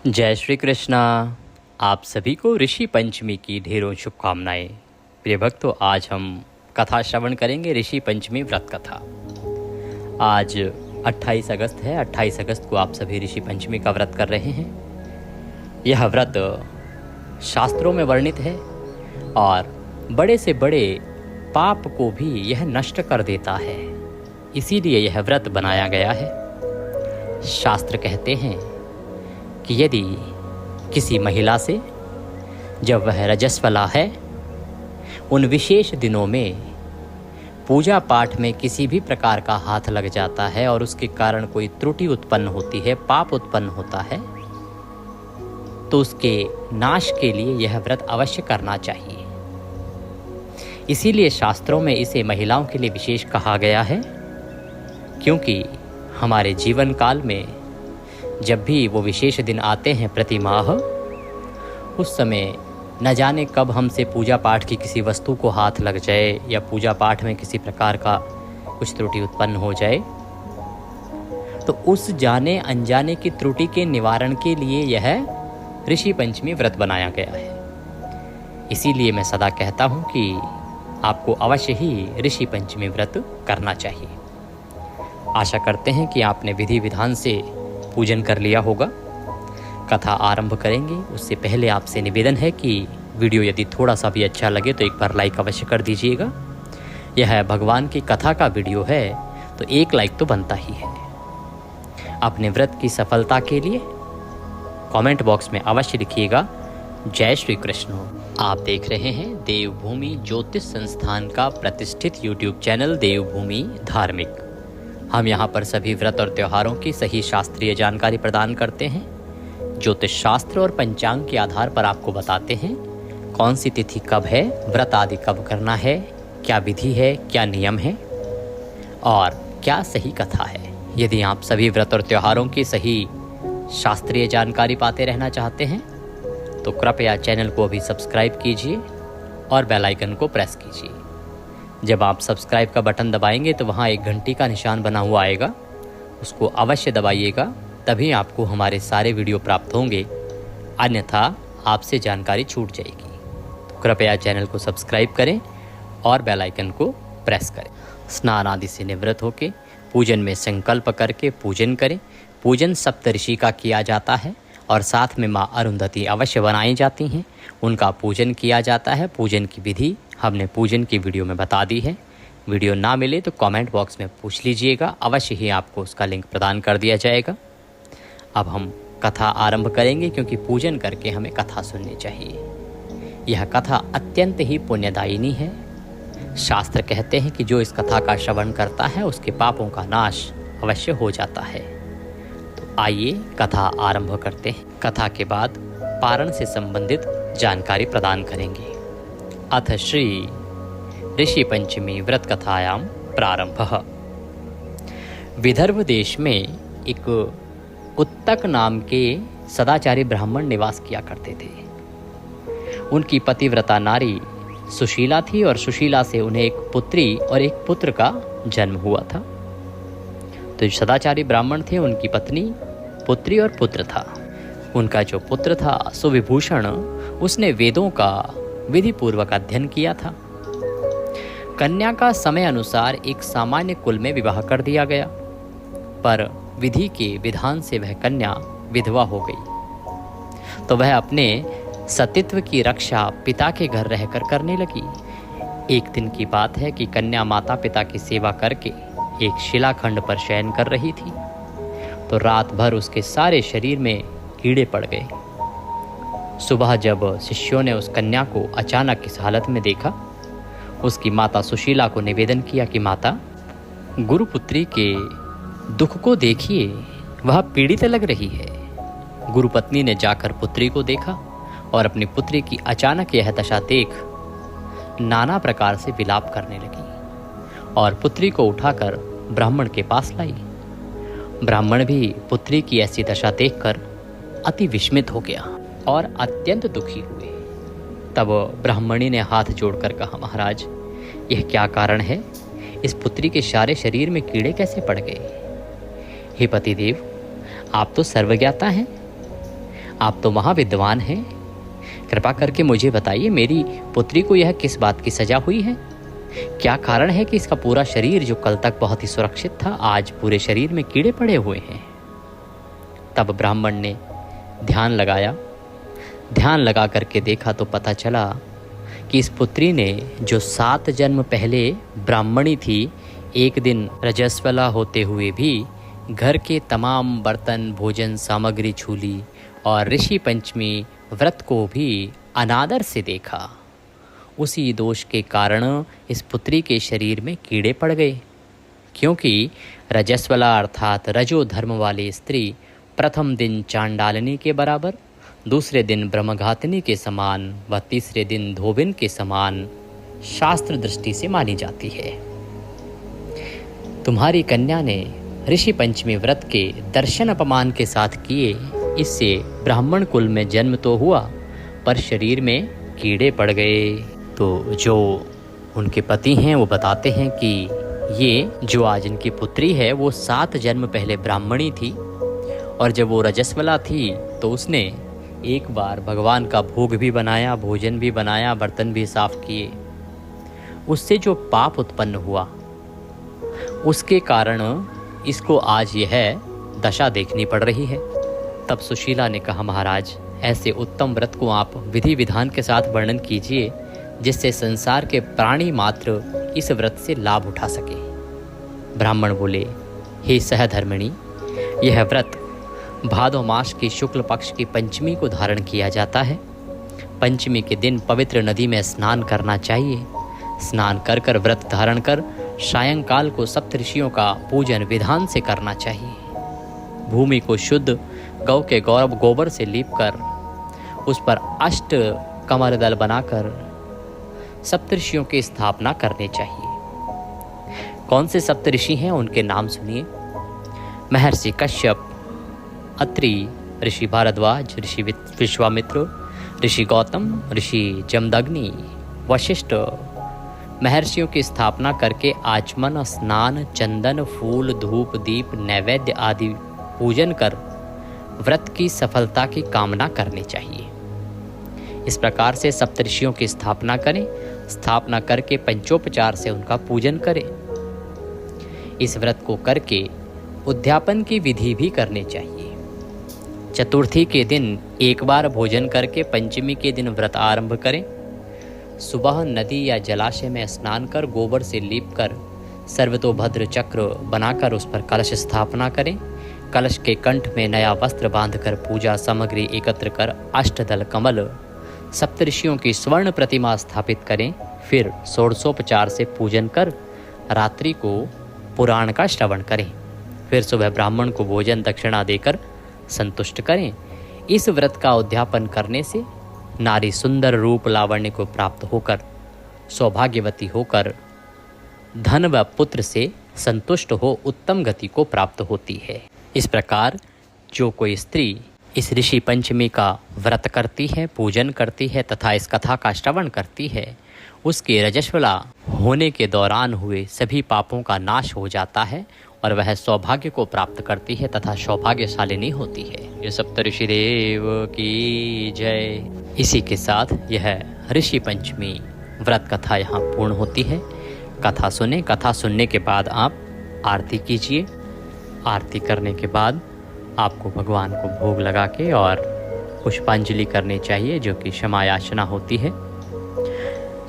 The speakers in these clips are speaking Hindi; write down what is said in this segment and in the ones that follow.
जय श्री कृष्णा। आप सभी को ऋषि पंचमी की ढेरों शुभकामनाएं। प्रिय भक्तों, आज हम कथा श्रवण करेंगे ऋषि पंचमी व्रत कथा। आज 28 अगस्त है। 28 अगस्त को आप सभी ऋषि पंचमी का व्रत कर रहे हैं। यह व्रत शास्त्रों में वर्णित है और बड़े से बड़े पाप को भी यह नष्ट कर देता है, इसीलिए यह व्रत बनाया गया है। शास्त्र कहते हैं कि यदि किसी महिला से जब वह रजस्वला है, उन विशेष दिनों में पूजा पाठ में किसी भी प्रकार का हाथ लग जाता है और उसके कारण कोई त्रुटि उत्पन्न होती है, पाप उत्पन्न होता है, तो उसके नाश के लिए यह व्रत अवश्य करना चाहिए। इसीलिए शास्त्रों में इसे महिलाओं के लिए विशेष कहा गया है, क्योंकि हमारे जीवन काल में जब भी वो विशेष दिन आते हैं प्रति माह, उस समय न जाने कब हमसे पूजा पाठ की किसी वस्तु को हाथ लग जाए या पूजा पाठ में किसी प्रकार का कुछ त्रुटि उत्पन्न हो जाए, तो उस जाने अनजाने की त्रुटि के निवारण के लिए यह ऋषि पंचमी व्रत बनाया गया है। इसीलिए मैं सदा कहता हूँ कि आपको अवश्य ही ऋषि पंचमी व्रत करना चाहिए। आशा करते हैं कि आपने विधि विधान से पूजन कर लिया होगा। कथा आरंभ करेंगे उससे पहले आपसे निवेदन है कि वीडियो यदि थोड़ा सा भी अच्छा लगे तो एक बार लाइक अवश्य कर दीजिएगा। यह भगवान की कथा का वीडियो है तो एक लाइक तो बनता ही है। अपने व्रत की सफलता के लिए कमेंट बॉक्स में अवश्य लिखिएगा जय श्री कृष्ण। आप देख रहे हैं देवभूमि ज्योतिष संस्थान का प्रतिष्ठित यूट्यूब चैनल देवभूमि धार्मिक। हम यहाँ पर सभी व्रत और त्योहारों की सही शास्त्रीय जानकारी प्रदान करते हैं। ज्योतिष शास्त्र और पंचांग के आधार पर आपको बताते हैं कौन सी तिथि कब है, व्रत आदि कब करना है, क्या विधि है, क्या नियम है और क्या सही कथा है। यदि आप सभी व्रत और त्योहारों की सही शास्त्रीय जानकारी पाते रहना चाहते हैं तो कृपया चैनल को अभी सब्सक्राइब कीजिए और बेल आइकन को प्रेस कीजिए। जब आप सब्सक्राइब का बटन दबाएंगे तो वहाँ एक घंटी का निशान बना हुआ आएगा, उसको अवश्य दबाइएगा, तभी आपको हमारे सारे वीडियो प्राप्त होंगे, अन्यथा आपसे जानकारी छूट जाएगी। तो कृपया चैनल को सब्सक्राइब करें और बेल आइकन को प्रेस करें। स्नान आदि से निवृत्त होकर पूजन में संकल्प करके पूजन करें। पूजन सप्तऋषि का किया जाता है और साथ में माँ अरुंधति अवश्य बनाई जाती हैं, उनका पूजन किया जाता है। पूजन की विधि हमने पूजन की वीडियो में बता दी है। वीडियो ना मिले तो कमेंट बॉक्स में पूछ लीजिएगा, अवश्य ही आपको उसका लिंक प्रदान कर दिया जाएगा। अब हम कथा आरंभ करेंगे, क्योंकि पूजन करके हमें कथा सुननी चाहिए। यह कथा अत्यंत ही पुण्यदायिनी है। शास्त्र कहते हैं कि जो इस कथा का श्रवण करता है उसके पापों का नाश अवश्य हो जाता है। तो आइए कथा आरंभ करते हैं। कथा के बाद पारण से संबंधित जानकारी प्रदान करेंगे। अथ श्री ऋषि पंचमी व्रत कथायां प्रारंभः। विदर्भ देश में एक उत्तक नाम के सदाचारी ब्राह्मण निवास किया करते थे। उनकी पतिव्रता नारी सुशीला थी और सुशीला से उन्हें एक पुत्री और एक पुत्र का जन्म हुआ था। तो जो सदाचारी ब्राह्मण थे, उनकी पत्नी, पुत्री और पुत्र था। उनका जो पुत्र था सुविभूषण, उसने वेदों का विधि पूर्वक अध्ययन किया था। कन्या का समय अनुसार एक सामान्य कुल में विवाह कर दिया गया, पर विधि के विधान से वह कन्या विधवा हो गई। तो वह अपने सतीत्व की रक्षा पिता के घर रहकर करने लगी। एक दिन की बात है कि कन्या माता पिता की सेवा करके एक शिलाखंड पर शयन कर रही थी, तो रात भर उसके सारे शरीर में कीड़े पड़ गए। सुबह जब शिष्यों ने उस कन्या को अचानक इस हालत में देखा, उसकी माता सुशीला को निवेदन किया कि माता, गुरुपुत्री के दुख को देखिए, वह पीड़ित लग रही है। गुरुपत्नी ने जाकर पुत्री को देखा और अपनी पुत्री की अचानक यह दशा देख नाना प्रकार से विलाप करने लगी और पुत्री को उठाकर ब्राह्मण के पास लाई। ब्राह्मण भी पुत्री की ऐसी दशा देखकर अति विस्मित हो गया और अत्यंत दुखी हुए। तब ब्राह्मणी ने हाथ जोड़कर कहा, महाराज, यह क्या कारण है? इस पुत्री के सारे शरीर में कीड़े कैसे पड़ गए? हे पतिदेव, आप तो सर्वज्ञाता हैं, आप तो महाविद्वान हैं, कृपा करके मुझे बताइए मेरी पुत्री को यह किस बात की सजा हुई है? क्या कारण है कि इसका पूरा शरीर जो कल तक बहुत ही सुरक्षित था, आज पूरे शरीर में कीड़े पड़े हुए हैं? तब ब्राह्मण ने ध्यान लगाया। ध्यान लगा करके देखा तो पता चला कि इस पुत्री ने जो 7 जन्म पहले ब्राह्मणी थी, एक दिन रजस्वला होते हुए भी घर के तमाम बर्तन भोजन सामग्री छू ली और ऋषि पंचमी व्रत को भी अनादर से देखा। उसी दोष के कारण इस पुत्री के शरीर में कीड़े पड़ गए, क्योंकि रजस्वला अर्थात रजो धर्म वाली स्त्री प्रथम दिन चांडालिनी के बराबर, दूसरे दिन ब्रह्मघातिनी के समान व तीसरे दिन धोबिन के समान शास्त्र दृष्टि से मानी जाती है। तुम्हारी कन्या ने ऋषि पंचमी व्रत के दर्शन अपमान के साथ किए, इससे ब्राह्मण कुल में जन्म तो हुआ पर शरीर में कीड़े पड़ गए। तो जो उनके पति हैं वो बताते हैं कि ये जो आज इनकी पुत्री है वो 7 जन्म पहले ब्राह्मणी थी, और जब वो रजस्वला थी तो उसने एक बार भगवान का भोग भी बनाया, भोजन भी बनाया, बर्तन भी साफ किए। उससे जो पाप उत्पन्न हुआ उसके कारण इसको आज यह दशा देखनी पड़ रही है। तब सुशीला ने कहा, महाराज ऐसे उत्तम व्रत को आप विधि विधान के साथ वर्णन कीजिए जिससे संसार के प्राणी मात्र इस व्रत से लाभ उठा सके। ब्राह्मण बोले, हे सहधर्मिणी, यह व्रत भादो मास की शुक्ल पक्ष की पंचमी को धारण किया जाता है। पंचमी के दिन पवित्र नदी में स्नान करना चाहिए। स्नान कर कर व्रत धारण कर सायंकाल को सप्तऋषियों का पूजन विधान से करना चाहिए। भूमि को शुद्ध गौ के गोबर से लीप कर उस पर 8 कमरदल बनाकर सप्तऋषियों की स्थापना करनी चाहिए। कौन से सप्तऋषि हैं उनके नाम सुनिए। महर्षि कश्यप, अत्रि, ऋषि भारद्वाज, ऋषि विश्वामित्र, ऋषि गौतम, ऋषि जमदग्नि, वशिष्ठ। महर्षियों की स्थापना करके आचमन, स्नान, चंदन, फूल, धूप, दीप, नैवेद्य आदि पूजन कर व्रत की सफलता की कामना करनी चाहिए। इस प्रकार से सप्तऋषियों की स्थापना करें। स्थापना करके पंचोपचार से उनका पूजन करें। इस व्रत को करके उद्यापन की विधि भी करनी चाहिए। चतुर्थी के दिन एक बार भोजन करके पंचमी के दिन व्रत आरंभ करें। सुबह नदी या जलाशय में स्नान कर गोबर से लीप कर सर्वतोभद्र चक्र बनाकर उस पर कलश स्थापना करें। कलश के कंठ में नया वस्त्र बांधकर पूजा सामग्री एकत्र कर अष्टदल कमल सप्तऋषियों की स्वर्ण प्रतिमा स्थापित करें। फिर षोडशोपचार से पूजन कर रात्रि को पुराण का श्रवण करें। फिर सुबह ब्राह्मण को भोजन दक्षिणा देकर संतुष्ट करें। इस व्रत का उद्यापन करने से नारी सुंदर रूप लावण्य को प्राप्त होकर सौभाग्यवती होकर धन व पुत्र से संतुष्ट हो उत्तम गति को प्राप्त होती है। इस प्रकार जो कोई स्त्री इस ऋषि पंचमी का व्रत करती है, पूजन करती है तथा इस कथा का श्रवण करती है, उसके रजस्वला होने के दौरान हुए सभी पापों का नाश हो जाता है और वह सौभाग्य को प्राप्त करती है तथा सौभाग्यशालिनी होती है। ये सप्तऋषि देव की जय। इसी के साथ यह ऋषि पंचमी व्रत कथा यहाँ पूर्ण होती है। कथा सुने। कथा सुनने के बाद आप आरती कीजिए। आरती करने के बाद आपको भगवान को भोग लगा के और पुष्पांजलि करनी चाहिए, जो कि क्षमा याचना होती है।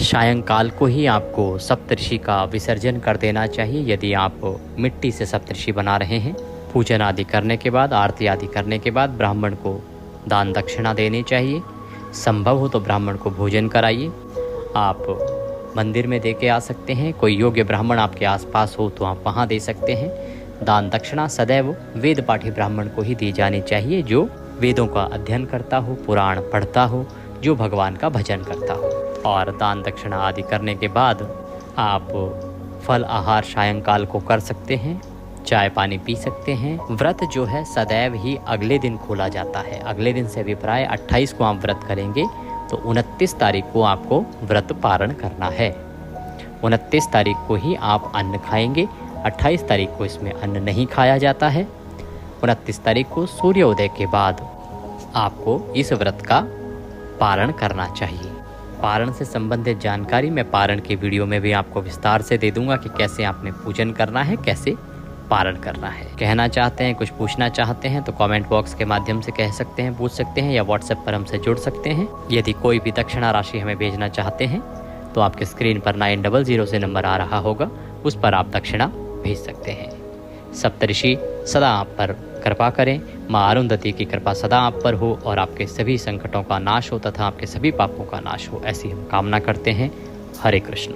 सायंकाल को ही आपको सप्तऋषि का विसर्जन कर देना चाहिए यदि आप मिट्टी से सप्तऋषि बना रहे हैं। पूजन आदि करने के बाद, आरती आदि करने के बाद ब्राह्मण को दान दक्षिणा देनी चाहिए। संभव हो तो ब्राह्मण को भोजन कराइए। आप मंदिर में दे के आ सकते हैं। कोई योग्य ब्राह्मण आपके आसपास हो तो आप वहाँ दे सकते हैं। दान दक्षिणा सदैव वेद पाठी ब्राह्मण को ही दी जानी चाहिए, जो वेदों का अध्ययन करता हो, पुराण पढ़ता हो, जो भगवान का भजन करता हो। और दान दक्षिणा आदि करने के बाद आप फल आहार सायंकाल को कर सकते हैं। चाय पानी पी सकते हैं। व्रत जो है सदैव ही अगले दिन खोला जाता है। अगले दिन से अभिप्राय 28 को आप व्रत करेंगे तो 29 तारीख को आपको व्रत पारण करना है। 29 तारीख को ही आप अन्न खाएंगे। 28 तारीख को इसमें अन्न नहीं खाया जाता है। 29 तारीख को सूर्योदय के बाद आपको इस व्रत का पारण करना चाहिए। पारण से संबंधित जानकारी मैं पारण के वीडियो में भी आपको विस्तार से दे दूंगा कि कैसे आपने पूजन करना है, कैसे पारण करना है। कहना चाहते हैं, कुछ पूछना चाहते हैं तो कमेंट बॉक्स के माध्यम से कह सकते हैं, पूछ सकते हैं, या व्हाट्सएप पर हमसे जुड़ सकते हैं। यदि कोई भी दक्षिणा राशि हमें भेजना चाहते हैं तो आपके स्क्रीन पर 900 से नंबर आ रहा होगा, उस पर आप दक्षिणा भेज सकते हैं। सप्तऋषि सदा आप पर कृपा करें, माँ अरुंधति की कृपा सदा आप पर हो और आपके सभी संकटों का नाश हो तथा आपके सभी पापों का नाश हो, ऐसी हम कामना करते हैं। हरे कृष्ण।